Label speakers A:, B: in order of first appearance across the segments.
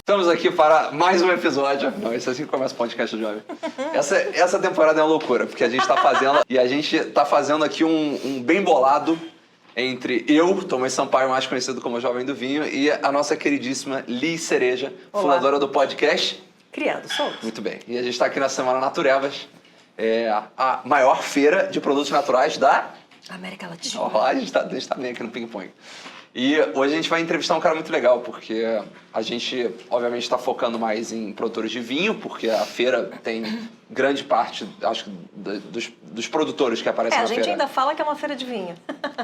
A: Estamos aqui para mais um episódio. Não, esse é assim que começa o podcast do Jovem. Essa temporada é uma loucura, porque a gente tá fazendo aqui um bem bolado entre eu, Thomas Sampaio, mais conhecido como Jovem do Vinho, e a nossa queridíssima Liz Cereja, fundadora do podcast
B: Criado Solto.
A: Muito bem. E a gente está aqui na Semana Naturebas, a maior feira de produtos naturais da
B: América Latina.
A: A gente tá bem aqui no ping-pong. E hoje a gente vai entrevistar um cara muito legal, porque a gente, obviamente, está focando mais em produtores de vinho, porque a feira tem grande parte, acho que, dos produtores que aparecem na feira.
B: A gente ainda fala que é uma feira de vinho.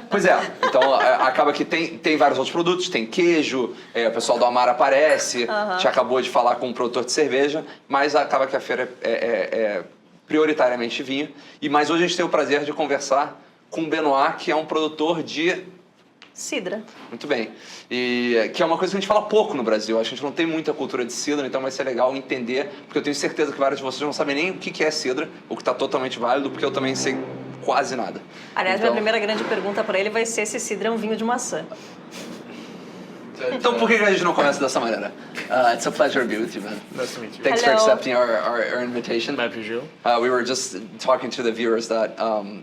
A: Pois é. Então, acaba que tem vários outros produtos, tem queijo, o pessoal do Amar aparece, a gente acabou de falar com um produtor de cerveja, mas acaba que a feira é prioritariamente vinho. Mas hoje a gente tem o prazer de conversar com o Benoit, que é um produtor de
B: Sidra.
A: Muito bem. E que é uma coisa que a gente fala pouco no Brasil. Acho que a gente não tem muita cultura de sidra, então vai ser legal entender, porque eu tenho certeza que vários de vocês não sabem nem o que é sidra, o que está totalmente válido, porque eu também sei quase nada.
B: Aliás, minha primeira grande pergunta para ele vai ser se sidra é um vinho de maçã.
A: Então por que a gente não começa dessa maneira? It's a pleasure to be with you, man.
C: Nice to meet you.
A: Thanks for accepting our invitation.
C: My pleasure.
A: We were just talking to the viewers that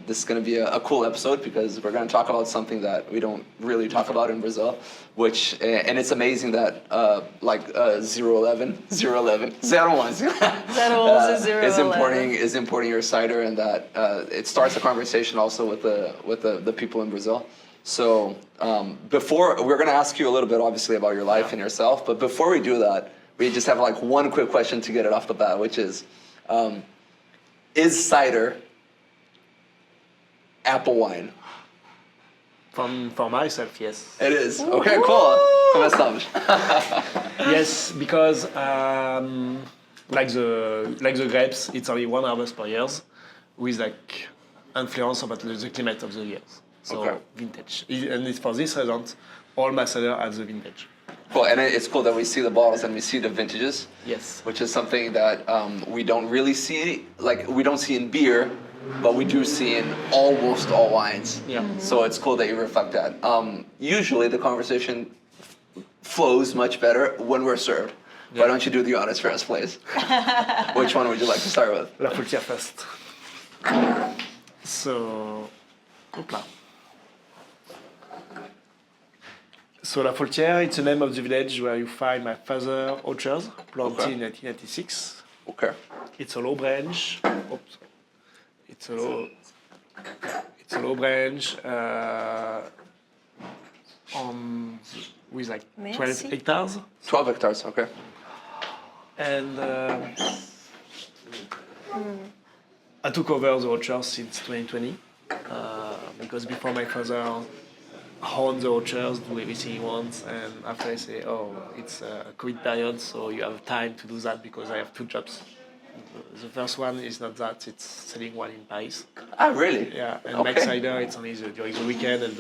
A: this is going to be a cool episode because we're going to talk about something that we don't really talk about in Brazil, and it's amazing that 011 is importing your cider, and that it starts a conversation also with the people in Brazil. So before, we're going to ask you a little bit, obviously, about your life and yourself. But before we do that, we just have one quick question to get it off the bat, which is cider apple wine?
C: For myself, yes.
A: It is. Okay, cool. Começamos.
C: Yes, because like the grapes, it's only one harvest per year, with influence about the climate of the years. So vintage, and it's for this reason all my cider are the vintage.
A: Cool, and it's cool that we see the bottles and we see the vintages.
C: Yes.
A: Which is something that we don't really see, we don't see in beer, but we do see in almost all wines.
C: Yeah.
B: Mm-hmm.
A: So it's cool that you reflect that. Usually the conversation flows much better when we're served. Yeah. Why don't you do the honors for us, please? Which one would you like to start with?
C: La Faultière first. So, hoopla. So La Faultière, it's the name of the village where you find my father's orchards, planted in 1996.
A: Okay.
C: It's a low branch. Oops. It's a low branch with 12 hectares.
A: 12 hectares, okay.
C: And I took over the orchard since 2020 because before my father owned the orchards, do everything he wants, and after I say, it's a COVID period, so you have time to do that because I have two jobs. The first one is not that, it's selling wine in Paris.
A: Ah, really?
C: Yeah, and make cider, it's only during the weekend and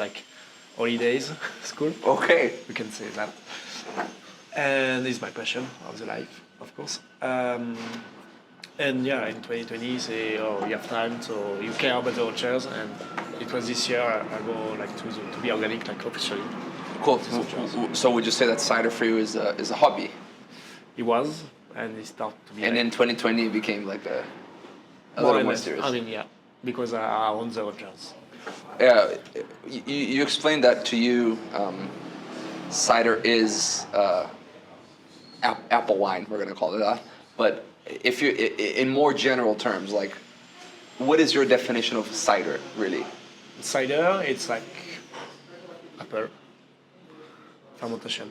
C: holidays, school.
A: Okay.
C: We can say that. And it's my passion of the life, of course. And yeah, in 2020, you say, you have time, so you care about the orchards, and it was this year I go to be organic, officially.
A: Cool. So would you say that cider for you is a hobby?
C: It was, and it started to be.
A: And in 2020, it became a little more serious.
C: I mean, yeah, because I own the orchards.
A: Yeah, you explained that to you. Cider is apple wine. We're going to call it that, but. If you, in more general terms, what is your definition of cider, really?
C: Cider, it's apple, fermentation,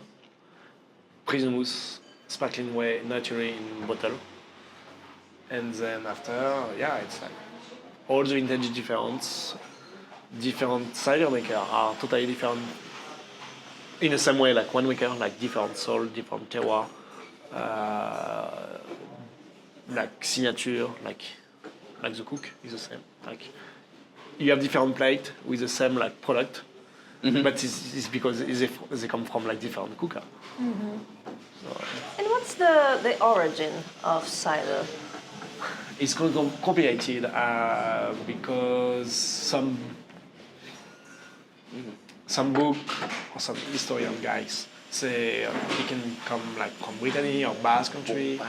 C: prison mousse, sparkling way, naturally in bottle, and then after, it's all the vintage different cider makers are totally different. In the same way, one maker, different soil, different terroir. Signature, like the cook is the same. You have different plate with the same product, but it's because they come from different cooker.
B: Mm-hmm. So. And what's the origin of cider?
C: It's complicated because some book or some historian guys It can come like from Brittany or Basque country.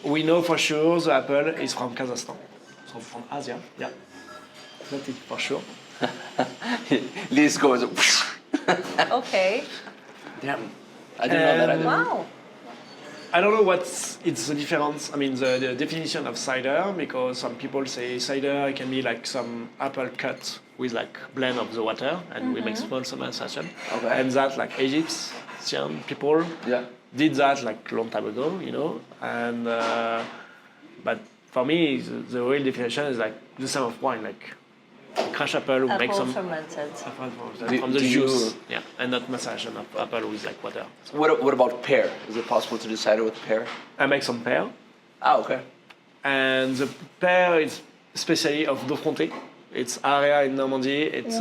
C: We know for sure the apple is from Kazakhstan, so from Asia. Yeah, that's it for sure.
A: Liz goes,
B: Okay.
A: damn, I didn't know that. I didn't.
B: Wow.
C: I don't know it's the difference. I mean, the definition of cider, because some people say cider can be like some apple cut with like blend of the water, and we make small session.
A: Okay.
C: And that like Egyptian people
A: Yeah.
C: did that like long time ago, you know. And but for me, the real definition is like the same of wine, like crush apple, make
B: Apple
C: some
B: fermented.
C: from the
A: do
C: juice,
A: you-
C: yeah, and not massage of apple with like water. So
A: What about pear? Is it possible to do cider with pear?
C: I make some pear.
A: Ah, okay.
C: And the pear is especially of Dauphinté. It's area in Normandy. It's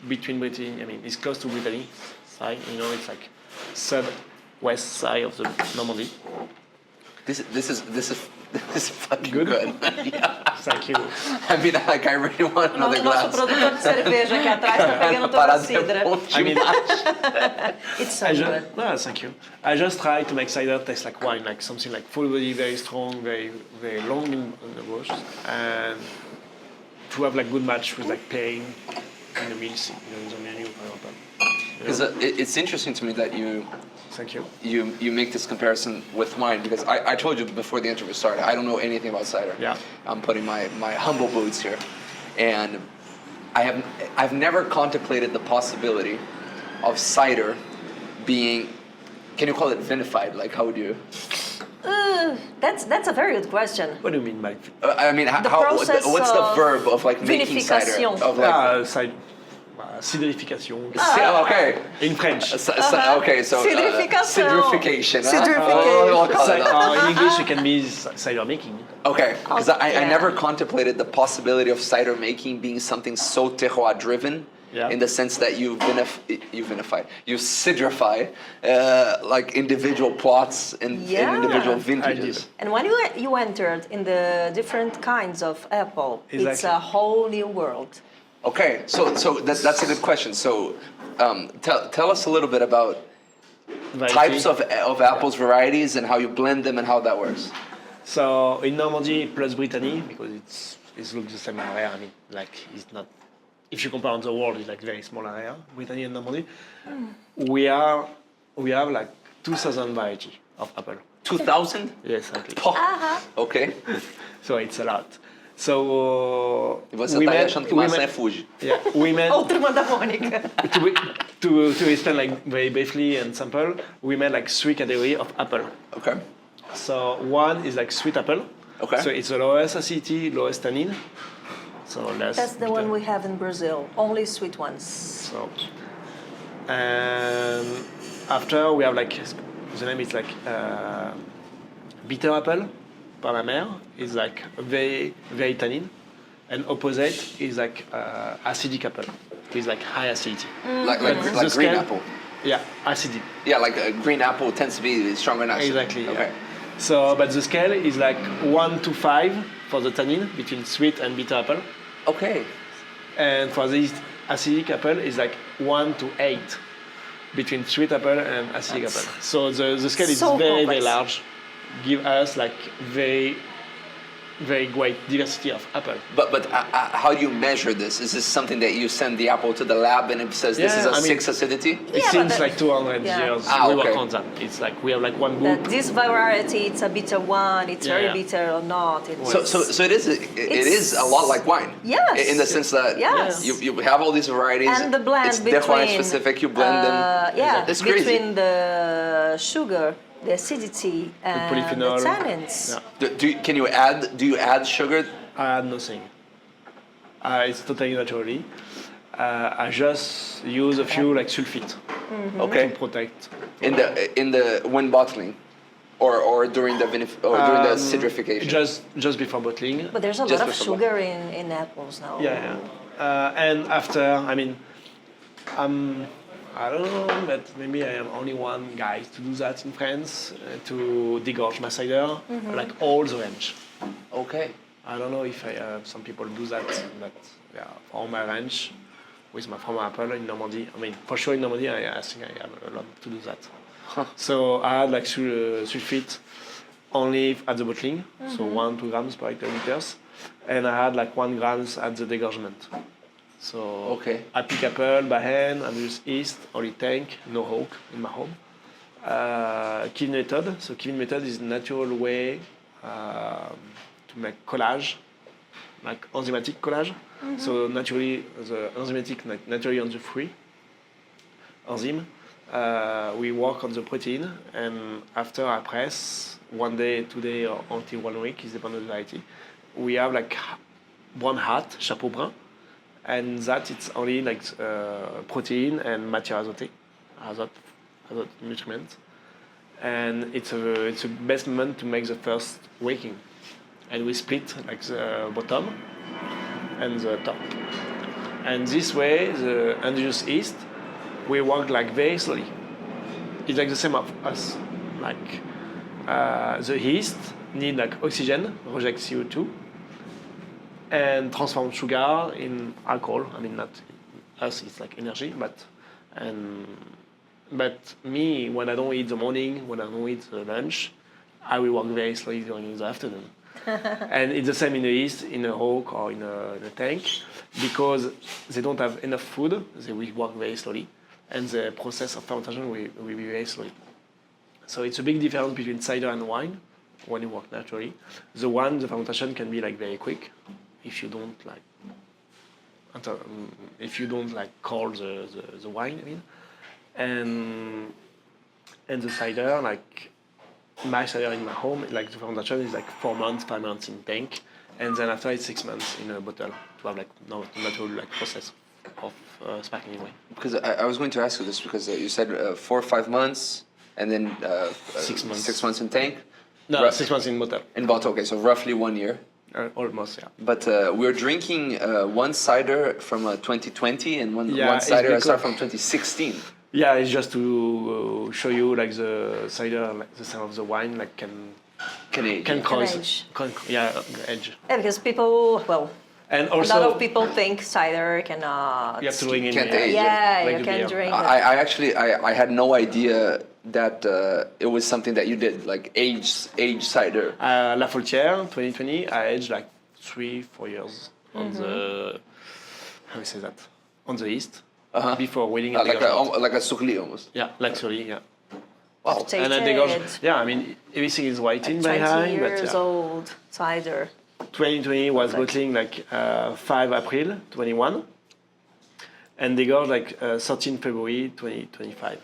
C: between Brittany. I mean, it's close to Brittany side. You know, it's like southwest side of the Normandy.
A: This is fucking good. Yeah.
C: Thank you.
A: I mean, like, I really want another
B: Nosso
A: glass.
B: produtor de cerveja aqui atrás tá pegando toda a
A: Parada é
B: cidra.
A: bom
C: I mean,
A: demais.
B: It's so
C: I
B: good.
C: just, no, thank you. I just try to make cider taste like wine, like something like full body, very strong, very very long in the roast, and to have like good match with like pairing in the meals, you know, in the menu, for example. You know?
A: 'Cause, it's interesting to me that
C: Thank you.
A: you make this comparison with wine, because I told you before the interview started, I don't know anything about cider.
C: Yeah.
A: I'm putting my humble boots here, and I've never contemplated the possibility of cider being, can you call it vinified? Like, how would you?
B: That's a very good question.
C: What do you mean by
A: I mean,
B: The
A: how
B: process
A: what's the
B: of
A: verb of like making cider?
B: vinification.
A: Of like,
C: cidrification?
A: okay.
C: In French.
A: Okay, so
B: Cidrification.
A: cidrification. huh?
B: Cidrification.
A: Oh, I'll call it that.
C: In English, it can be cider making.
A: Okay, because I
B: Yeah.
A: never contemplated the possibility of cider making being something so terroir driven,
C: Yeah.
A: in the sense that you cidrify like individual plots and
B: Yeah.
A: individual
C: I
A: vintages.
C: did.
B: And when you entered in the different kinds of apple, it's
C: Exactly.
B: a whole new world.
A: Okay, so that's a good question. So tell us a little bit about types of apples, varieties, and how you blend them and how that works.
C: So in Normandy plus Brittany, because it's looks the same area. I mean, like it's not. If you compare on the world, it's like very small area. Brittany and Normandy, we have like 2,000 variety of apple.
A: 2,000?
C: Yes, exactly.
A: Okay.
C: So it's a lot. So
A: E você tá aí achando que maçã é Fuji.
C: Yeah, women.
B: Outra da Mônica.
C: To explain like very briefly and simple, we made like 3 categories of apple.
A: Okay.
C: So one is like sweet apple.
A: Okay.
C: So it's the lowest acidity, lowest tannin. So less.
B: That's the one we have in Brazil. Only sweet ones.
C: So, and after we have like the name is like bitter apple, par la mer, is like very very tannin, and opposite is like acidic apple, is like high acidity.
A: Like
C: The
A: green
C: scale-
A: apple.
C: Yeah, acidic.
A: Yeah, like a green apple tends to be stronger in acid.
C: Exactly.
A: Okay.
C: Yeah. So, but the scale is like 1 to 5 for the tannin between sweet and bitter apple,
A: Okay.
C: and for this acidic apple is like 1 to 8 between sweet apple and acidic apple. So the scale is
B: so
C: very
B: complex.
C: large, give us like very great diversity of apple.
A: But how do you measure this? Is this something that you send the apple to the lab and it says this
C: Yeah,
A: is a
C: I mean-
A: 6 acidity?
C: It
B: Yeah, but
C: seems
B: that-
C: like 200
B: yeah.
C: years
A: Ah,
C: we
A: okay.
C: work on that. It's like we have like one
B: That
C: book.
B: this variety, it's a bitter one. It's
C: Yeah,
B: very
C: yeah.
B: bitter or not. It's,
A: So it is a lot like wine.
B: Yes.
A: In the sense that
B: Yes.
A: you have all these varieties.
B: and the blend
A: it's
B: between
A: terroir specific. You blend them.
B: Yeah,
A: It's crazy.
B: between the sugar, the acidity, and the
C: polyphenol.
B: tannins.
C: Yeah.
A: Do you add sugar?
C: I add nothing. It's totally naturally. I just use a few like sulfite
A: Okay.
C: to protect.
A: In the when bottling, or during the during the cidrification.
C: Just before bottling.
B: But there's a
A: Just
B: lot of
A: before
B: sugar in apples now.
C: Yeah. And after, I mean, I don't know, but maybe I am only one guy to do that in France, to degorge my cider, like all the range.
A: Okay.
C: I don't know if some people do that, but yeah, for my range, from apple in Normandy. I mean, for sure in Normandy, I think I have a lot to do that. So I had like sulfite only at the bottling, so 1-2 grams per hectoliters, and I had like 1 grams at the degorgement. So I pick apple by hand, I use yeast, only tank, no hawk in my home. Kiln method. So kiln method is a natural way to make collage, like enzymatic collage. So naturally, the enzymatic naturally on the free enzyme. We work on the protein, and after I press 1 day, 2 days, or until 1 week, is depending on the variety. We have like brown hat, chapeau brun, and that it's only like protein and matière azotée, azote nutrients, and it's a best moment to make the first waking, and we split like the bottom and the top, and this way the induced yeast we work like very slowly. It's like the same of us, like the yeast need like oxygen, reject CO2, and transform sugar in alcohol. I mean, not us, it's like energy, but me, when I don't eat the morning, when I don't eat the lunch, I will work very slowly during the afternoon. And it's the same in the yeast, in a hawk or in a tank, because they don't have enough food, they will work very slowly, and the process of fermentation will be very slowly. So it's a big difference between cider and wine when you work naturally. The wine, the fermentation can be like very quick if you don't like call the wine, I mean. And the cider, like my cider in my home, like the fermentation is like 4 months, 5 months in tank, and then after it's 6 months in a bottle to have like natural like process of sparkling wine.
A: Because I was going to ask you this because you said 4 or 5 months, and then
C: 6 months.
A: 6 months in tank.
C: No, 6 months in bottle.
A: In bottle, okay, so roughly 1 year.
C: Almost, yeah.
A: But we're drinking one cider from 2020 and one cider I start from 2016.
C: Yeah, it's just to show you like the cider, like the same of the wine, like can cause
B: edge.
C: Edge.
B: Yeah, because people,
C: and
B: a
C: also
B: lot of people think cider cannot.
C: you have to drink in
A: can't
C: beer.
A: age.
B: Yeah,
C: Like
B: you
C: the
B: can
C: beer.
B: drink.
A: I actually had no idea that it was something that you did, like age cider.
C: La Faultière, 2020, I aged like 3-4 years on the, how do you say that? On the yeast. Before waiting at
A: like a sourly almost.
C: Yeah, like Soli, yeah.
A: Wow.
C: And then they go, I mean, everything is whitened by
B: 20
C: hand, but
B: years old cider.
C: 2020 was bottling like 5 April 21, and they got like 13 February 2025.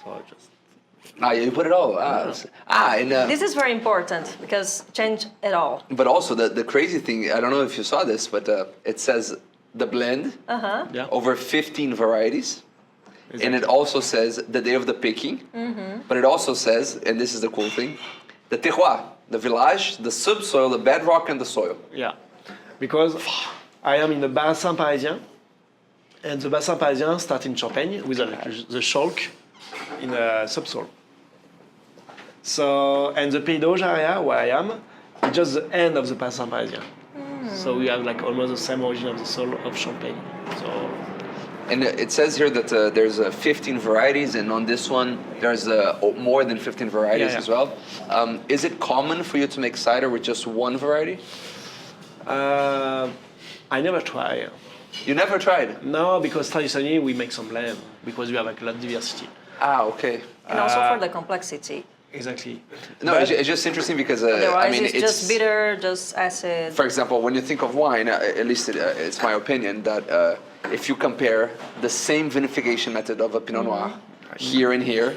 C: So just.
A: You put it all.
B: This is very important because change it all.
A: But also the crazy thing, I don't know if you saw this, but it says the blend over 15 varieties. Exactly. And it also says the day of the picking, but it also says, and this is the cool thing, the terroir, the village, the subsoil, the bedrock, and the soil.
C: Yeah, because I am in the Bassin Parisien, and the Bassin Parisien starts in Champagne with the chalk in the subsoil. So, and the Pays d'Auge area where I am is just the end of the Bassin Parisien. So we have like almost the same origin of the soil of Champagne. So.
A: And it says here that there's 15 varieties, and on this one there's more than 15 varieties as well. Is it common for you to make cider with just one variety?
C: I never tried.
A: You never tried?
C: No, because traditionally we make some blend because we have like a lot of diversity.
A: Okay.
B: And also for the complexity.
C: Exactly.
A: No, it's just interesting because
B: otherwise
A: I mean,
B: it's just bitter, just acid.
A: For example, when you think of wine, at least it's my opinion that if you compare the same vinification method of a Pinot Noir here and here,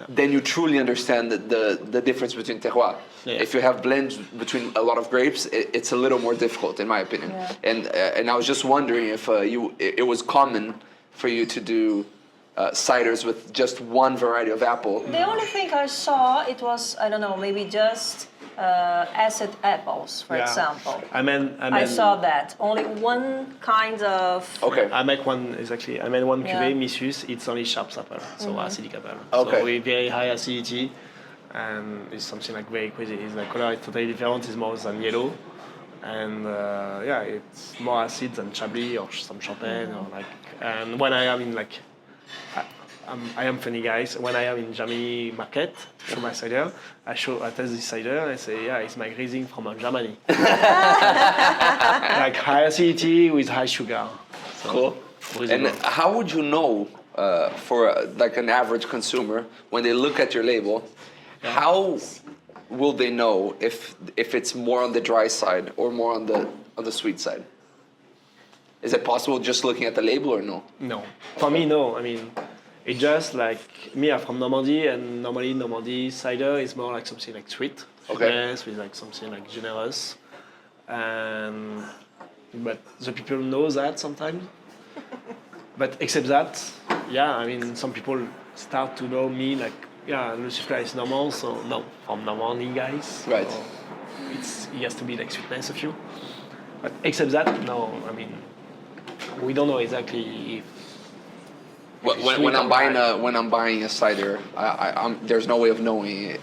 A: then you truly understand the difference between terroir. Yeah. If you have blends between a lot of grapes, it's a little more difficult, in my opinion. Yeah. And I was just wondering if it was common for you to do ciders with just one variety of apple.
B: The only thing I saw, it was, I don't know, maybe just acid apples, for example. I saw that. Only one kind of...
A: Okay.
C: I make one, exactly. I made one cuvée, Missus, it's only sharp apple, so acidic apple.
A: Okay.
C: So with very high acidity, and it's something like very crazy. It's like color is totally different, it's more than yellow. and it's more acid than Chablis or some Champagne or like. And when I am in like, I am funny guys. When I am in Germany market, show my cider, I test this cider and I say, yeah, it's my grazing from Germany. Like high acidity with high sugar. So,
A: Cool. And how would you know, for like an average consumer, when they look at your label, how will they know if it's more on the dry side or more on the sweet side? Is it possible just looking at the label or no?
C: No. For me, no. I mean, it's just like me, I'm from Normandy, and normally Normandy cider is more like something like sweet, with like something like generous. But the people know that sometimes. But except that, I mean, some people start to know me like, Lesuffleur is Normand, so no, from Normandy guys.
A: Right.
C: So it has to be like sweetness of you. But except that, no, I mean, we don't know exactly if.
A: When I'm buying a cider, there's no way of knowing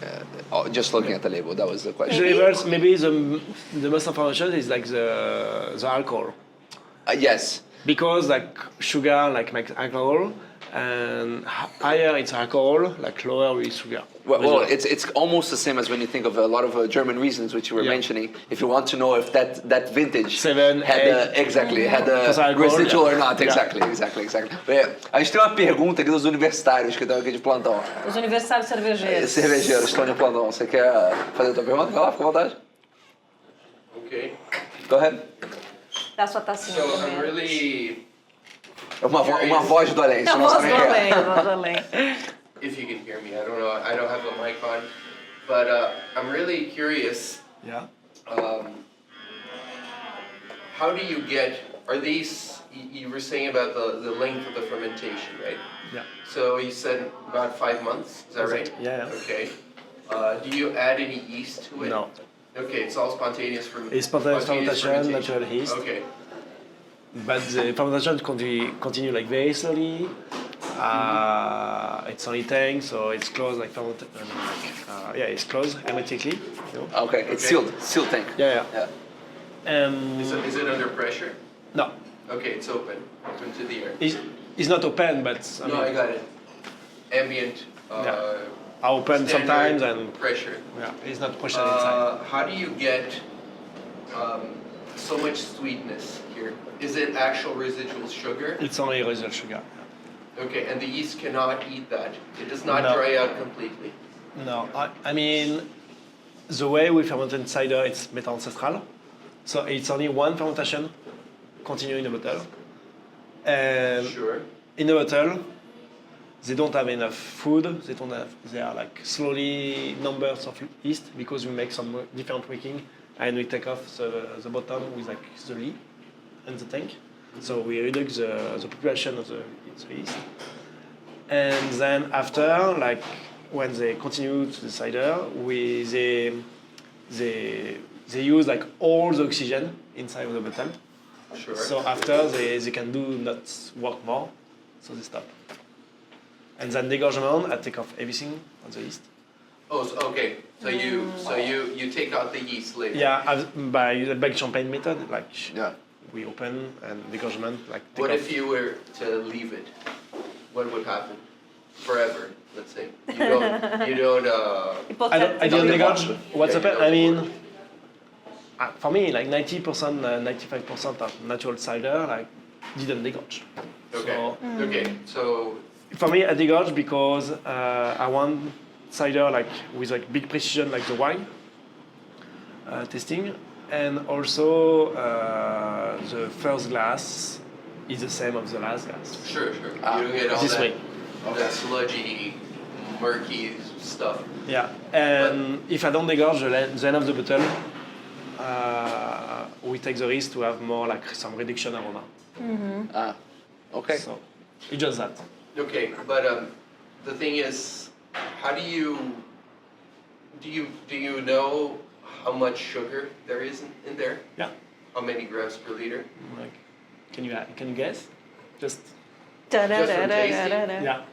A: just looking at the label. That was the question.
C: Maybe the most information is like the alcohol.
A: Yes.
C: Because like sugar makes alcohol, and higher it's alcohol, like lower is sugar.
A: Well, it's almost the same as when you think of a lot of German Riesling, which you were mentioning. If you want to know if that vintage had a residual or not, exactly. A gente tem uma pergunta aqui dos universitários que estão aqui de plantão.
B: Os universitários cervejeiros.
A: Cervejeiros estão de plantão. Você quer fazer a tua pergunta? Vai lá, fica à vontade.
D: Okay.
A: Go ahead.
B: Dá sua tacinha.
D: So I'm really.
A: Uma voz do além.
B: A voz do além.
D: If you can hear me, I don't know. I don't have a mic on, but I'm really curious.
C: Yeah.
D: How do you get? Are these? You were saying about the length of the fermentation, right?
C: Yeah.
D: So you said about 5 months. Is that right?
C: Yeah.
D: Okay. Do you add any yeast to it?
C: No.
D: Okay, it's all spontaneous fermentation.
C: It's spontaneous fermentation, natural yeast.
D: Okay.
C: But the fermentation continue like very slowly. It's only tank, so it's closed like fermented. It's closed hermetically. You know?
A: Okay, it's sealed tank.
C: Yeah.
D: Is it under pressure?
C: No.
D: Okay, it's open to the air.
C: It's not open, but
D: I got it. Ambient.
C: I open sometimes and
D: pressure.
C: Yeah, it's not pressure inside.
D: How do you get so much sweetness here? Is it actual residual sugar?
C: It's only residual sugar.
D: Okay, and the yeast cannot eat that. It does not dry out completely.
C: No, I mean, the way we ferment cider, it's method ancestral. So it's only one fermentation, continue in the bottle. And in the bottle, they don't have enough food. They are like slowly numbers of yeast because we make some different wicking and we take off the bottom with like the lid and the tank. So we reduce the population of the yeast. And then after, like when they continue to the cider, they use like all the oxygen inside of the bottle.
D: Sure.
C: So after they can do not work more, so they stop. And then degorgement, I take off everything on the yeast.
D: Oh, okay. So you take out the yeast later.
C: Yeah, by the bag champagne method, like we open and degorgement, like.
D: What if you were to leave it? What would happen? Forever, let's say. You don't.
C: I don't degorge. What's happened? I mean, for me, like 90%, 95% of natural cider, like didn't degorge.
D: Okay. So.
C: For me, I degorge because I want cider like with like big precision, like the wine tasting, and also the first glass is the same as the last glass.
D: Sure. You don't get all
C: that
D: sludgy, murky stuff.
C: Yeah, and if I don't degorge the end of the bottle, we take the risk to have more like some reduction aroma.
A: Okay.
C: So it's just that.
D: Okay, but the thing is, how do you know how much sugar there is in there?
C: Yeah.
D: How many grams per liter?
C: Like, can you guess? Just
D: from tasting?
C: Yeah.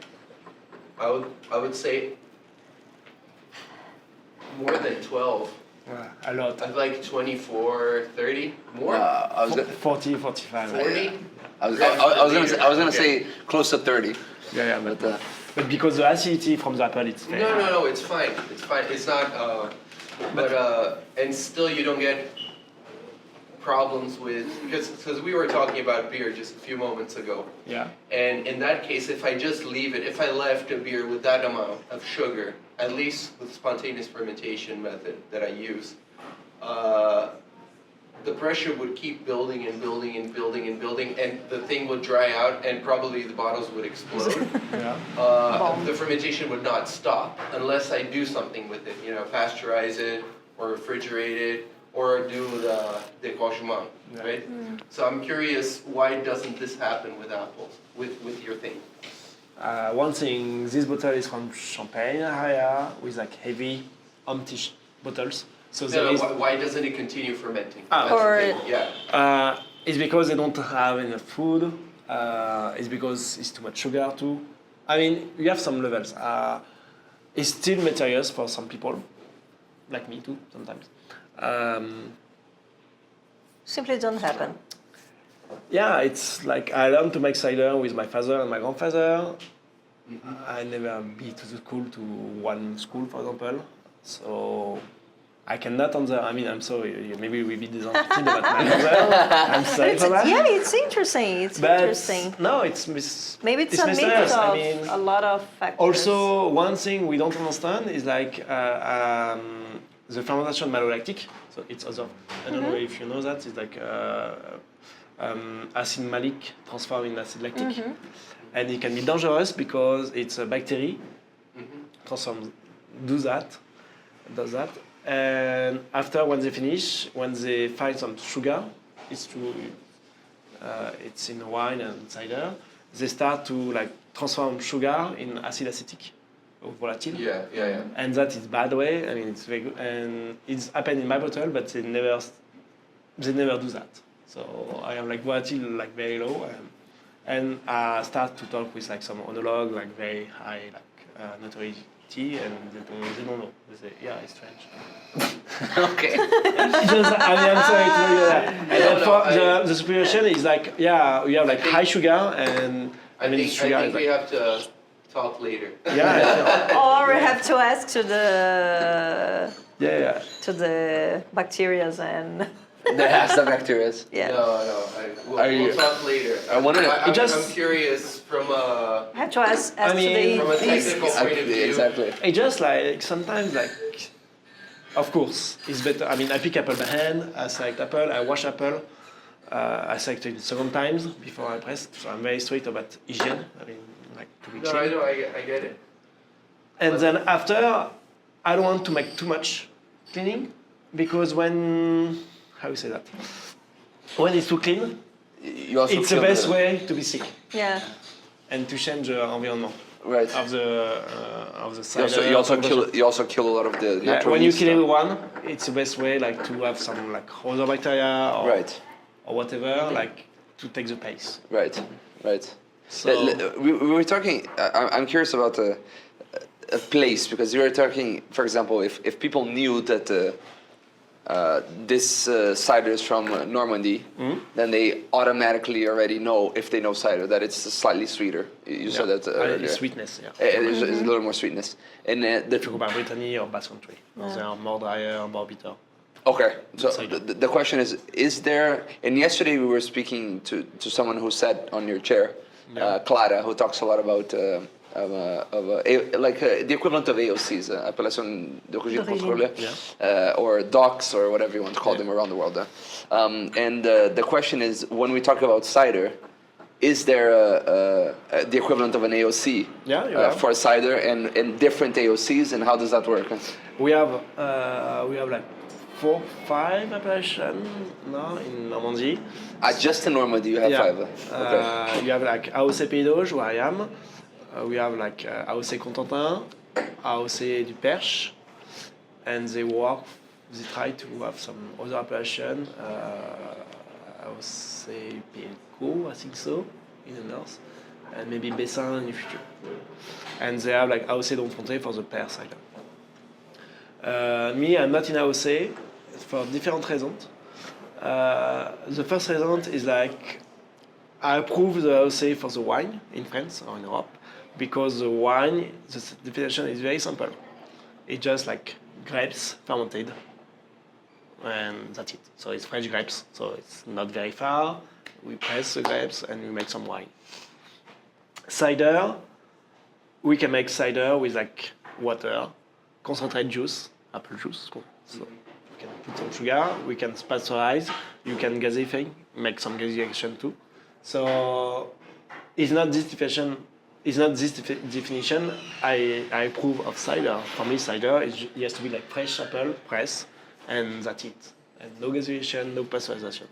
D: I would say more than 12.
C: A lot.
D: I'd like 24, 30 more.
A: I was
C: 40, 45.
D: 40.
A: I was gonna say close to 30.
C: Yeah, but because the acidity from the apple, it's very high.
D: No, it's fine. It's fine. It's not. And still you don't get problems with because we were talking about beer just a few moments ago.
C: Yeah.
D: And in that case, if I just leave it, if I left a beer with that amount of sugar, at least with spontaneous fermentation method that I use, the pressure would keep building and building and building and building, and the thing would dry out, and probably the bottles would explode. The fermentation would not stop unless I do something with it, pasteurize it or refrigerate it or do the décrochement, right? So I'm curious, why doesn't this happen with apples, with your thing?
C: One thing, this bottle is from Champagne area with like heavy empty bottles. So
D: why doesn't it continue fermenting?
C: It's because they don't have enough food. It's because it's too much sugar too. I mean, you have some levels. It's still materials for some people, like me too sometimes.
B: Simply don't happen.
C: Yeah, it's like I learned to make cider with my father and my grandfather. I never been to the school, to one school, for example. So I cannot answer. I mean, I'm sorry. Maybe we be disinterested about my mother. I'm sorry for that.
B: Yeah, it's interesting. Interesting.
C: No, it's
B: maybe it's a mix
C: mysterious.
B: of a lot of factors.
C: Also, one thing we don't understand is like the fermentation malolactic. So it's other. I don't know if you know that. It's like acid malic transformed in acid lactic, and it can be dangerous because it's a bacteria does that. And after, when they finish, when they find some sugar, it's in wine and cider, they start to like transform sugar in acid acetic or volatile.
D: Yeah.
C: And that is bad way. I mean, it's very good, and it's happened in my bottle, but they never do that. So I am like volatile like very low, and I start to talk with like some oenologue like very high like notoriety. And they don't know. They say, yeah, it's strange.
A: Okay.
C: I'm sorry to tell you that. The situation is like, yeah, we have like high sugar, and
D: I think we have to talk later.
C: Yeah.
B: Or we have to ask to the to the bacteria and.
A: They have the bacteria.
B: Yeah.
D: No. We'll talk later. I'm curious from a.
B: I have to ask
D: from a technical point of view.
A: Exactly.
C: It just like sometimes like, of course, it's better. I mean, I pick apple by hand. I select apple. I wash apple. I select it second times before I press. So I'm very strict about hygiene. I mean, like to be clean.
D: No, I know. I get it.
C: And then after, I don't want to make too much cleaning because how you say that? When it's too clean, it's the best way to be sick.
B: Yeah.
C: And to change the environment.
A: Right.
C: Of the cider.
A: You also kill a lot of the natural
C: when you
A: yeast
C: kill
A: stuff.
C: one, it's the best way like to have some like other bacteria or whatever, like to take the pace.
A: Right.
C: So
A: we were talking. I'm curious about a place because you were talking. For example, if people knew that this cider is from Normandy, then they automatically already know, if they know cider, that it's slightly sweeter. You said that earlier.
C: Sweetness, yeah.
A: There's a little more sweetness. And
C: if you go by Brittany or Basque Country, they are more drier, more bitter.
A: Okay, so the question is there, and yesterday we were speaking to someone who sat on your chair, Clara, who talks a lot about the equivalent of AOCs, appellation d'origine contrôlée, or DOCs, or whatever you want to call them around the world. And the question is, when we talk about cider, is there the equivalent of an AOC for cider and different AOCs, and how does that work?
C: We have like 4-5 appellations now in Normandy.
A: Just in Normandy you have 5? Okay.
C: You have like AOC Pays d'Auge, where I am. We have like AOC Contentin, AOC du Perche, and they try to have some other appellation, AOC Pelco, I think so, in the north, and maybe Bessin in the future. And they have like AOC d'Enfronté for the pear cider. Me, I'm not in AOC for different reasons. The first reason is like I approve the AOC for the wine in France or in Europe because the wine, the definition is very simple. It's just like grapes fermented, and that's it. So it's fresh grapes, so it's not very far. We press the grapes and we make some wine. Cider, we can make cider with like water, concentrate juice, apple juice. So we can put some sugar, we can pasteurize, you can gasify, make some gasification too. So it's not this definition. I approve of cider. For me, cider it has to be like fresh apple press, and that's it. And no gasification, no pasteurization.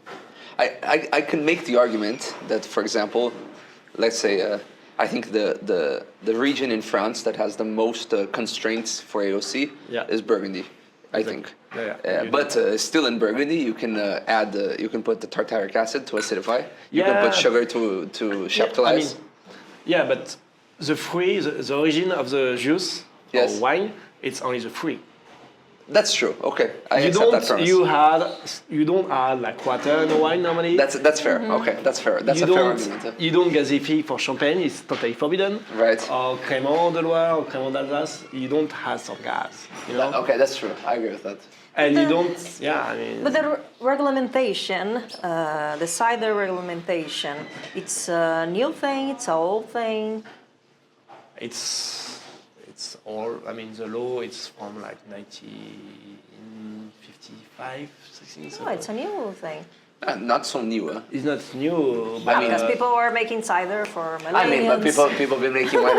A: I can make the argument that, for example, let's say I think the region in France that has the most constraints for AOC is Burgundy. I think. But still in Burgundy, you can you can put the tartaric acid to acidify. You can put sugar to chaptalize.
C: But the fruit, the origin of the juice or wine, it's only the fruit.
A: That's true. Okay, I accept that premise.
C: You don't add like water in the wine normally.
A: That's fair. Mm-hmm. Okay, that's fair. That's a fair argument.
C: You don't gasify for champagne. It's totally forbidden.
A: Right.
C: Or Crémant de Loire or Crémant d'Alsace, you don't have some gas. You know.
A: Okay, that's true. I agree with that.
C: And you don't.
B: But the regulation, the cider regulation, it's a new thing. It's an old thing.
C: It's all. I mean, the law. It's from like 1955, 16.
B: No, it's a new thing.
A: Not so new.
C: It's not new.
B: But because people were making cider for millennials.
A: But people been making wine.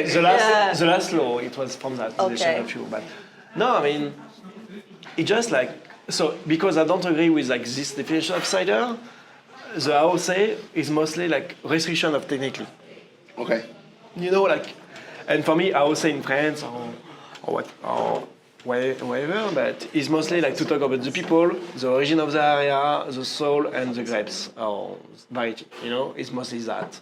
C: The last law, it was from that. Okay. But no, I mean, it just like so because I don't agree with like this definition of cider. The AOC is mostly like restriction of technically.
A: Okay.
C: You know, like, and for me, AOC in France or whatever, but it's mostly like to talk about the people, the origin of the area, the soil, and the grapes or variety. You know, it's mostly that.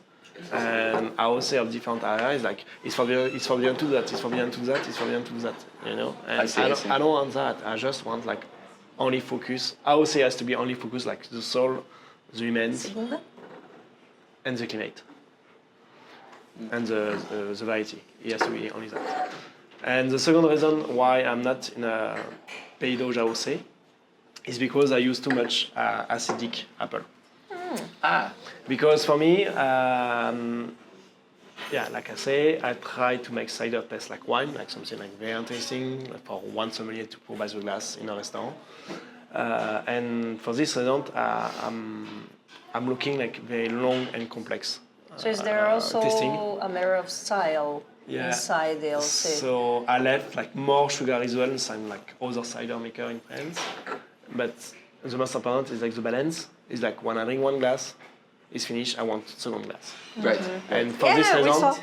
C: And AOC of different areas, like it's forbidden to that, it's forbidden to that, it's forbidden to that. You know, and I don't want that. I just want like only focus. AOC has to be only focused like the soil, the humans, and the climate. And the variety. It has to be only that. And the second reason why I'm not in a Pays d'Auge AOC is because I use too much acidic apple. Because for me, like I say, I try to make cider taste like wine, like something like very interesting like for one sommelier to pour by the glass in a restaurant. And for this reason, I'm looking like very long and complex.
B: So is there also
C: tasting.
B: a matter of style inside the AOC?
C: So I left like more sugar as well, so I'm like other cider maker in France. But the most important is like the balance. It's like when I drink one glass, it's finished, I want second glass.
A: Right.
B: Mm-hmm.
C: And for this reason,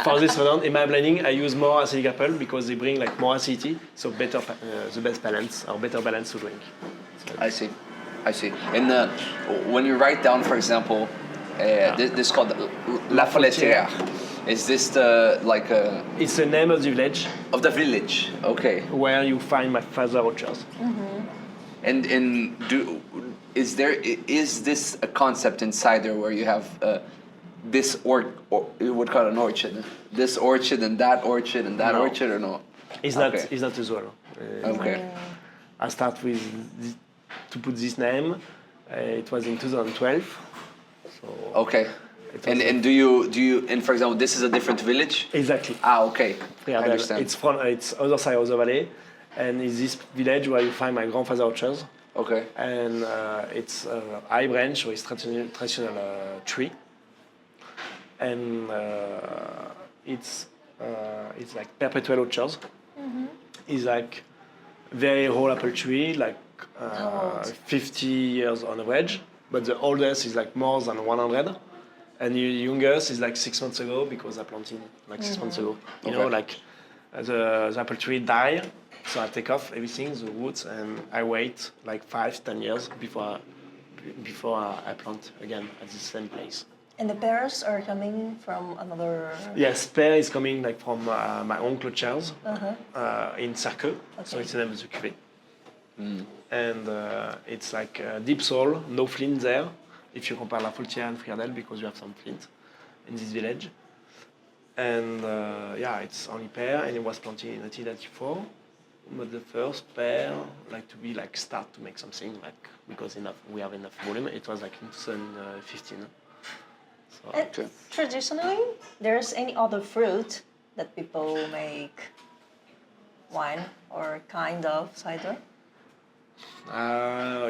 C: for this reason, in my blending, I use more acidic apple because they bring like more acidity, so better, the best balance or better balance to drink. So
A: I see. And when you write down, for example, this is called La Foletière. Is this the like a? It's
C: the name of the village.
A: Of the village, okay.
C: Where you find my father's orchards.
B: Mm-hmm.
A: And is this a concept in cider where you have this you would call it an orchard, this orchard and that orchard and that orchard, or no?
C: It's not. It's not as well.
A: Okay.
C: I start with to put this name. It was in 2012. So
A: okay. And do you and for example, this is a different village?
C: Exactly.
A: Okay.
C: Yeah,
A: I understand.
C: It's other side of the valley, and it's this village where you find my grandfather's orchards.
A: Okay.
C: And it's a high branch, so it's traditional tree, and it's like perpetual orchards. Mm-hmm. It's like very old apple tree, like 50 years on average, but the oldest is like more than 100. And the youngest is like 6 months ago because I planted like 6 months ago. You know, like the apple tree died, so I take off everything, the woods, and I wait like 5-10 years before I plant again at the same place.
B: And the pears are coming from another...
C: Yes, pear is coming like from my own clochers in Cerqueux, so it's the name of the cuvée. And it's like deep soil, no flint there, if you compare La Faultière and Friardel, because you have some flint in this village. And it's only pear, and it was planted in 1994. But the first pear, like to be like start to make something like because we have enough volume. It was like in 2015. So,
B: traditionally, there's any other fruit that people make wine or kind of cider?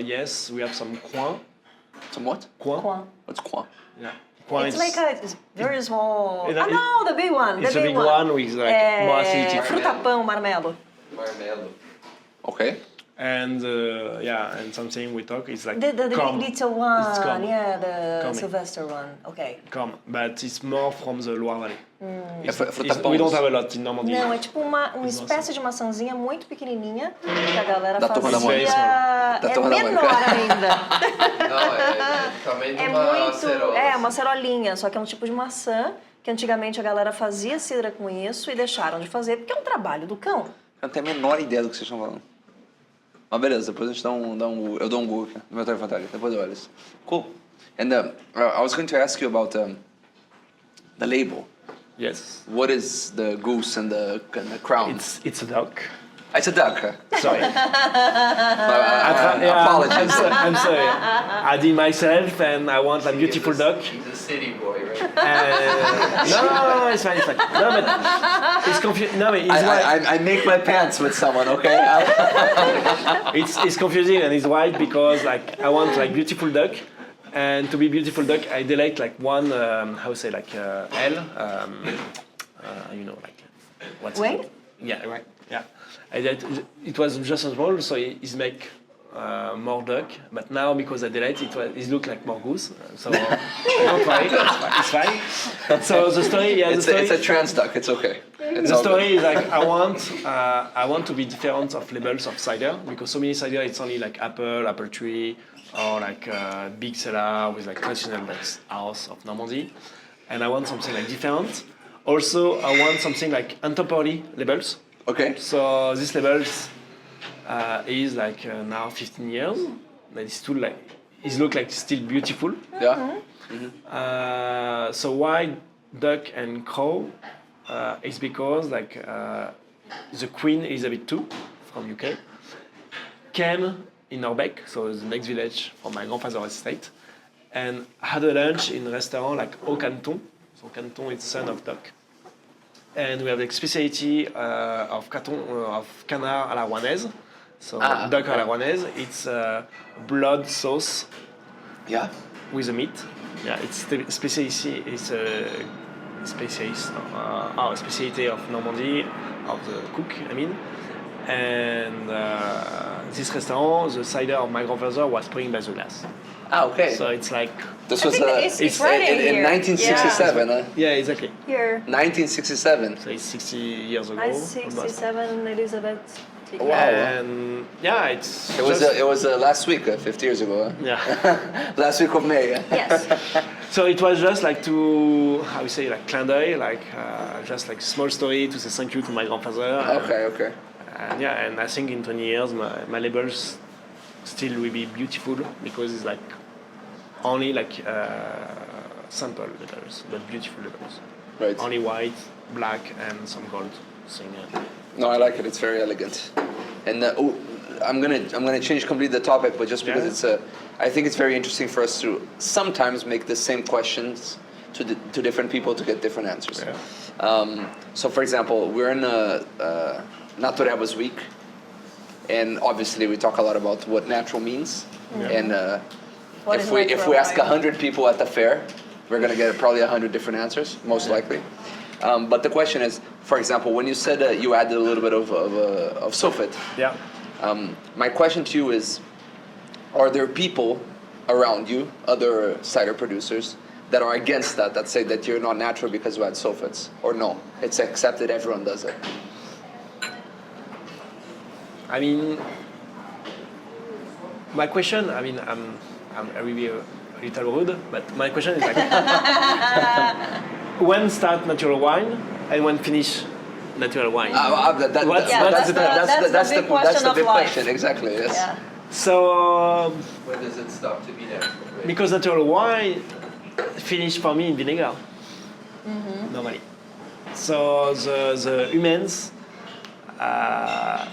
C: Yes, we have some coin.
A: Some what?
C: Coin.
A: What's coin?
C: Yeah.
B: It's like a very small... no, the big one.
C: It's a big one with like more acidity.
B: Frutapão, marmelo.
D: Marmelo.
A: Okay.
C: And and something we talk is like
B: The little one,
C: It's com.
B: the
C: Com.
B: Sylvester one. Okay.
C: But it's more from the Loire Valley.
A: Frutapão.
C: We don't have a lot in Normandy.
B: Não, é tipo uma espécie de maçãzinha muito pequenininha que a galera
A: Da Turma da
B: fazia.
A: Da Turma da
B: menor ainda.
D: Não, é tamanho de
B: É
D: uma
B: muito...
D: acerola.
B: É, uma cerolinha, só que é um tipo de maçã que antigamente a galera fazia cidra com isso e deixaram de fazer porque é um trabalho do cão.
A: Eu não tenho a menor ideia do que vocês estão falando. Mas beleza, depois a gente eu dou um Google aqui no meu telefone, depois eu olho isso. Cool. And I was going to ask you about the label.
C: Yes.
A: What is the goose and the crown?
C: It's a duck.
A: It's a duck.
C: Sorry.
A: Apologies.
C: I'm sorry. I did myself, and I want a beautiful duck.
D: He's a city boy, right?
C: No, it's fine. No, but it's confusing. No, it's white.
A: I make my pants with someone, okay?
C: It's confusing and it's white because like I want like beautiful duck, and to be beautiful duck, I delete like one L, like what's
B: Wing?
C: it? Yeah, right. Yeah. It was just small, so it make more duck. But now because I delete it look like more goose. So don't worry, it's fine. So the story,
A: It's a trans duck. It's okay.
C: The story is like I want to be different of labels of cider because so many cider it's only like apple tree or like big cellar with like traditional like house of Normandy, and I want something like different. Also, I want something like contemporary labels.
A: Okay.
C: So this labels is like now 15 years. But it's still like it look like still beautiful.
A: Yeah.
C: So why duck and crow? It's because like the Queen Elizabeth II from UK came in Norbec, so the next village from my grandfather's estate, and had a lunch in a restaurant like au Canton. So Canton is son of duck, and we have the specialty of canard à la rouennaise. So duck à la rouennaise, it's blood sauce.
A: Yeah.
C: With the meat. Yeah, it's the specialty. It's a specialty of Normandy, of the cook, I mean. And this restaurant, the cider of my grandfather was pouring by the glass.
A: Ah, okay.
C: So it's like...
A: This was
B: it's right
A: in 1967, huh?
C: Yeah, exactly.
B: Here.
A: 1967.
C: So it's 60 years ago.
B: 1967, Elizabeth.
A: Wow.
C: And yeah,
A: It was last week, 50 years ago. Huh?
C: Yeah.
A: Last week of May.
B: Yes.
C: So it was just like to, how we say, like clin d'œil, like just like small story to say thank you to my grandfather.
A: Okay.
C: And yeah, and I think in 20 years my labels still will be beautiful because it's like only like sample labels, but beautiful labels.
A: Right.
C: Only white, black, and some gold thing.
A: No, I like it. It's very elegant. And I'm gonna change completely the topic, but just because I think it's very interesting for us to sometimes make the same questions to different people to get different answers.
C: Yeah.
A: So, for example, we're in Naturebas week, and obviously we talk a lot about what natural means. Yeah. And if we ask 100 people at the fair, we're gonna get probably 100 different answers, most likely. But the question is, for example, when you said you added a little bit of sulfate.
C: Yeah.
A: My question to you is, are there people around you, other cider producers, that are against that say that you're not natural because you add sulfates? Or no, it's accepted, everyone does it?
C: I mean, my question, I mean, I'm really little rude, but my question is like, when start natural wine and when finish natural wine?
B: That's the big question,
A: exactly, yes.
B: Yeah.
C: So,
D: When does it stop to be natural? Right?
C: because natural wine finish for me in vinegar, normally. So the humans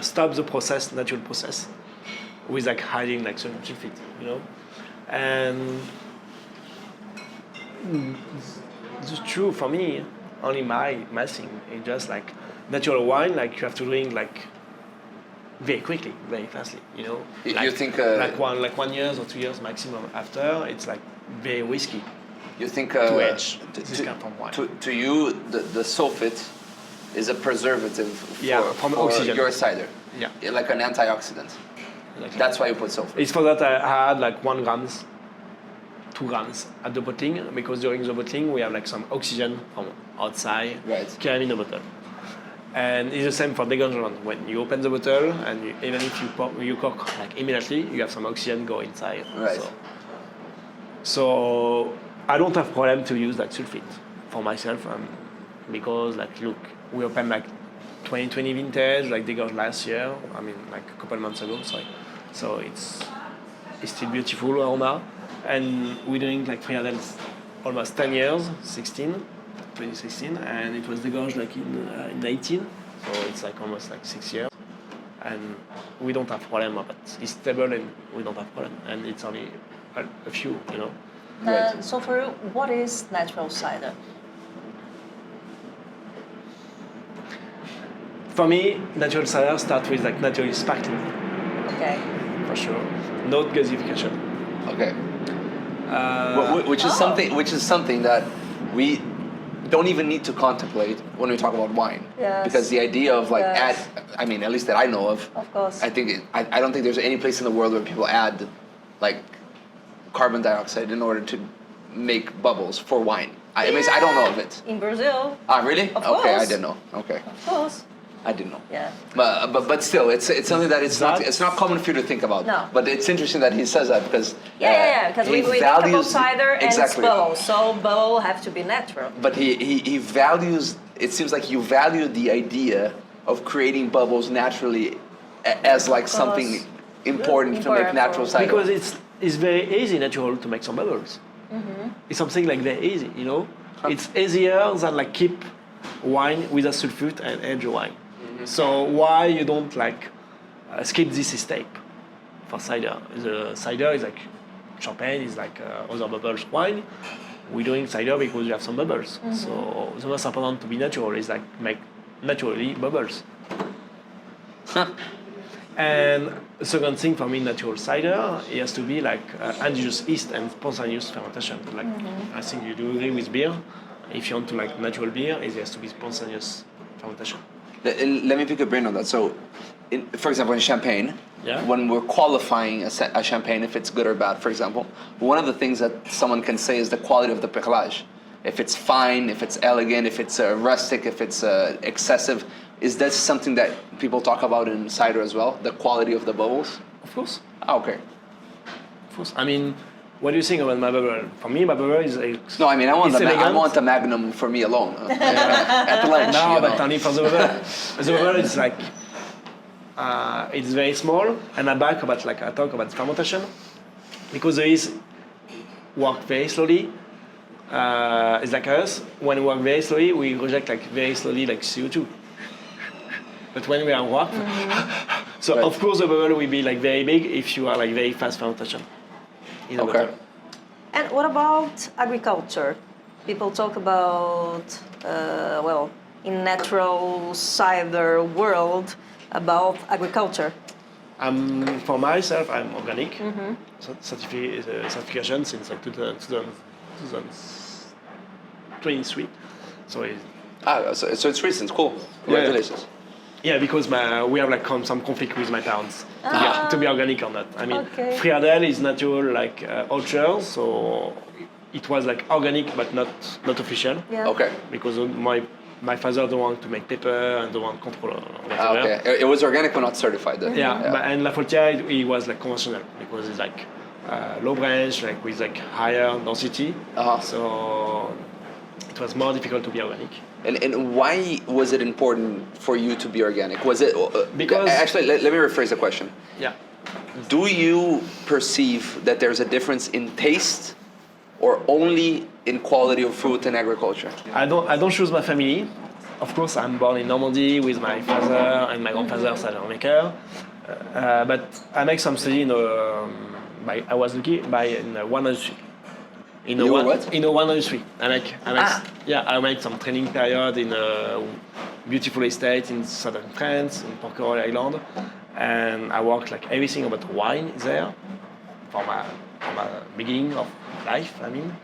C: stop the process, natural process, with like hiding like sulfate, you know, and it's true for me. Only my thing is just like natural wine, like you have to drink like very quickly, very fastly, you know.
A: You think
C: like 1 year or 2 years maximum after, it's like very risky.
A: You think
C: to age this kind of wine.
A: To you the sulfate is a preservative for
C: oxygen.
A: your cider.
C: Yeah.
A: Like an antioxidant.
C: Exactly.
A: That's why you put sulfate.
C: It's for that I had like 1 grams, 2 grams at the bottling, because during the bottling we have like some oxygen from outside carried in the bottle. And it's the same for degorgement. When you open the bottle and even if you cork like immediately, you have some oxygen go inside.
A: Right.
C: So I don't have problem to use like sulfate for myself, because like look, we opened like 2020 vintage, like they got last year. I mean like a couple months ago. Sorry. So it's still beautiful aroma, and we're doing like Criado almost 10 years, 2016, and it was degorged like in 18. So it's like almost like 6 years, and we don't have problem of it. It's stable and we don't have problem, and it's only a few, you know.
B: So for you, what is natural cider?
C: For me, natural cider starts with like naturally sparkling.
B: Okay.
C: For sure. No gasification.
A: Okay. Which is something that we don't even need to contemplate when we talk about wine.
B: Yes.
A: Because the idea of like at least that I know of.
B: Of course.
A: I don't think there's any place in the world where people add like carbon dioxide in order to make bubbles for wine. I don't know of it.
B: In Brazil.
A: Ah, really?
B: Of
A: Okay, I
B: course.
A: didn't know. Okay.
B: Of course.
A: I didn't know.
B: Yeah.
A: But still, it's something that it's not common for you to think about.
B: No.
A: But it's interesting that he says that because
B: Because we talk about cider and it's bubble, so bubble have to be natural.
A: But he values. It seems like you value the idea of creating bubbles naturally as like something important to make natural cider.
C: Because it's very easy natural to make some bubbles. It's something like very easy, you know. It's easier than like keep wine with a sulfate and age wine. So why you don't like skip this step for cider? The cider is like champagne, is like other bubbles wine. We're doing cider because we have some bubbles. So the most important to be natural is like make naturally bubbles. And the second thing for me, natural cider, it has to be like indigenous yeast and spontaneous fermentation. Like I think you do agree with beer. If you want to like natural beer, it has to be spontaneous fermentation.
A: Let me pick a brain on that. So, for example, in champagne, when we're qualifying a champagne, if it's good or bad, for example, one of the things that someone can say is the quality of the perlage. If it's fine, if it's elegant, if it's rustic, if it's excessive. Is that something that people talk about in cider as well? The quality of the bubbles?
C: Of course.
A: Ah, okay.
C: Of course. I mean, what do you think about my bubble? For me, my bubble is
A: no, I mean, I want the Magnum for me alone. At lunch.
C: No, but only for the bubble. The bubble is like, it's very small, and I talk about fermentation, because the yeast work very slowly. It's like us. When we work very slowly, we reject like very slowly like CO2. But when we are work, so of course the bubble will be like very big if you are like very fast fermentation.
A: Okay.
B: And what about agriculture? People talk about, in natural cider world, about agriculture.
C: For myself, I'm organic. Certification since like 2023. So
A: it's recent. Cool. Congratulations.
C: Yeah, because we have like some conflict with my parents to be organic or not. I mean, Criado is natural like orchard, so it was like organic but not official.
B: Yeah.
A: Okay.
C: Because my father don't want to make paper and don't want control.
A: Okay. It was organic but not certified then.
C: Yeah. And La Fautière it was like conventional because it's like low branch, like with like higher density. So it was more difficult to be organic.
A: And why was it important for you to be organic? Was it
C: because
A: actually? Let me rephrase the question.
C: Yeah.
A: Do you perceive that there's a difference in taste, or only in quality of fruit and agriculture?
C: I don't choose my family. Of course, I'm born in Normandy with my father and my grandfather cider maker. But I make some study I was lucky in one industry. In a 103. I make some training period in a beautiful estate in southern France, in Porquerolles Island, and I worked like everything about wine there from my beginning of life. I mean,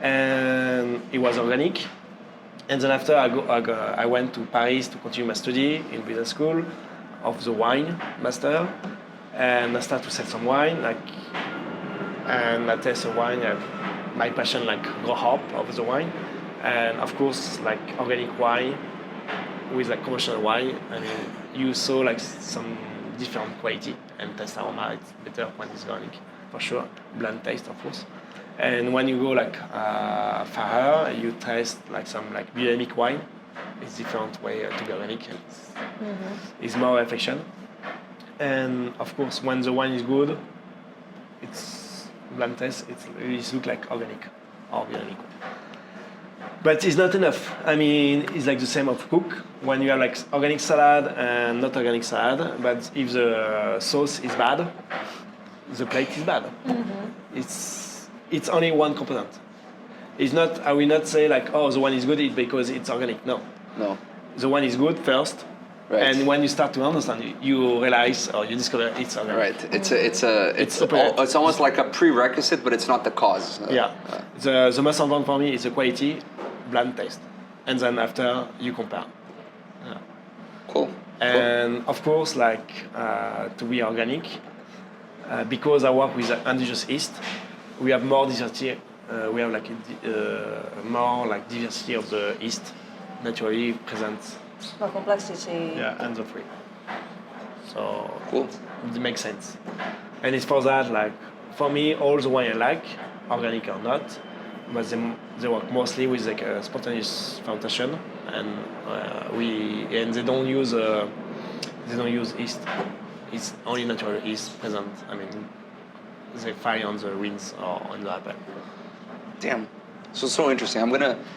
C: and it was organic. And then after I went to Paris to continue my study in business school of the wine master, and I started to sell some wine and I taste the wine. My passion grow up of the wine, and of course organic wine with commercial wine. I mean, you saw some different quality and taste aroma. It's better when it's organic for sure. Blend taste of course. And when you go far, you taste some biodynamic wine. It's different way to be organic. And it's more reflection. And of course, when the wine is good, it's blend taste. It looks like organic or biodynamic. But it's not enough. I mean, it's the same of cook. When you have organic salad and not organic salad, but if the sauce is bad, the plate is bad. It's only one component. It's not. I will not say the one is good because it's organic. No. The one is good first, right. And when you start to understand, you realize or you discover it's organic.
A: Right. It's almost like a prerequisite, but it's not the cause.
C: The most important for me is the quality, blend taste, and then after you compare. Yeah.
A: Cool.
C: And of course, to be organic, because I work with indigenous yeast. We have more diversity. We have more diversity of the yeast naturally present.
B: More complexity.
C: Yeah, and the free. So
A: cool.
C: It makes sense. And it's for that for me all the wine I like, organic or not, but they work mostly with spontaneous fermentation, and they don't use yeast. It's only natural yeast present. I mean. They find on the rinds or on the apple.
A: Damn. So interesting.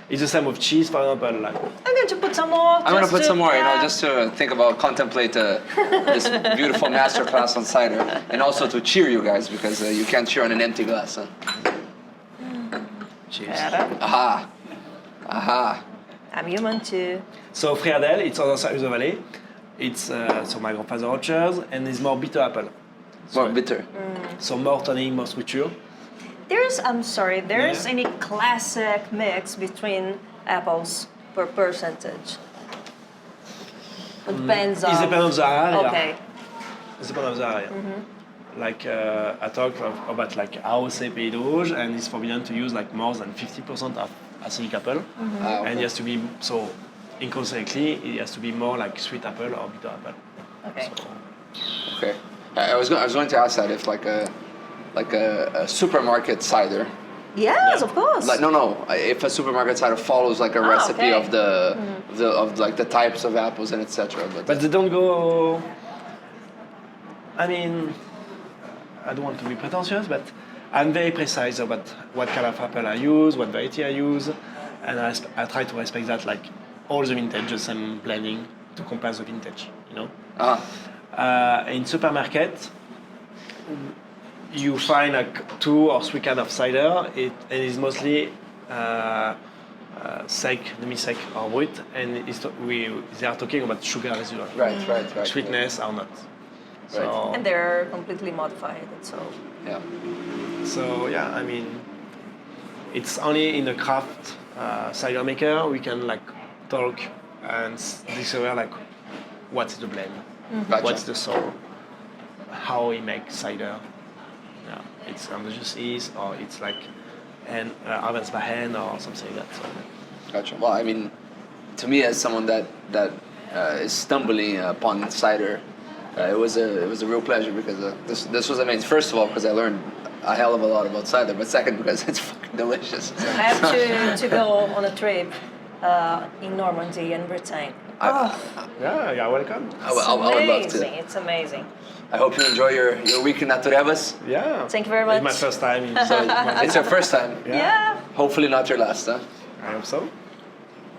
C: It's the same with cheese, for example.
B: I'm going to put some more.
A: I'm going to put some more, just to contemplate this beautiful masterclass on cider, and also to cheer you guys because you can't cheer on an empty glass. Huh?
C: Cheers.
A: Aha.
B: I'm human too.
C: So Friadel, it's on the side of the valley. It's my grandfather's orchards, and it's more bitter apple.
A: More bitter.
C: So more tannin, more structure.
B: There's any classic mix between apples per percentage? It depends on...
C: It depends on the area.
B: Okay.
C: It depends on the area. I talk about AOC Pays d'Auge, and it's forbidden to use more than 50% of acidic apple. And it has to be, so inconsequently, it has to be more sweet apple or bitter apple.
B: Okay.
A: Okay. I was going to ask that if a supermarket cider.
B: Yes, of course.
A: If a supermarket cider follows a recipe of the types of apples and etc.
C: But they don't go. I mean, I don't want to be pretentious, but I'm very precise about what kind of apple I use, what variety I use, and I try to respect that all the vintages I'm blending to compare the vintage. In supermarket, you find 2 or 3 kinds of cider. It is mostly sec, demi-sec or brut, and they are talking about sugar residual.
A: Right.
C: Sweetness or not.
A: So,
B: and they're completely modified. So.
A: Yeah.
C: So I mean, it's only in the craft cider maker we can talk and discover what's the blend.
A: Gotcha.
C: What's the soul? How he makes cider? Yeah, it's indigenous yeast, or it's harvest by hand or something like that. So.
A: Gotcha. Well, I mean, to me as someone that is stumbling upon cider, it was a real pleasure because this was amazing. First of all, because I learned a hell of a lot about cider, but second because it's fucking delicious.
B: I have to go on a trip in Normandy and Britain.
C: Yeah, welcome.
A: I would love to.
B: It's amazing.
A: I hope you enjoy your week in Naturebas.
C: Yeah.
B: Thank you very much.
C: It's my first time.
A: It's your first time?
B: Yeah.
A: Hopefully not your last, huh?
C: I hope so.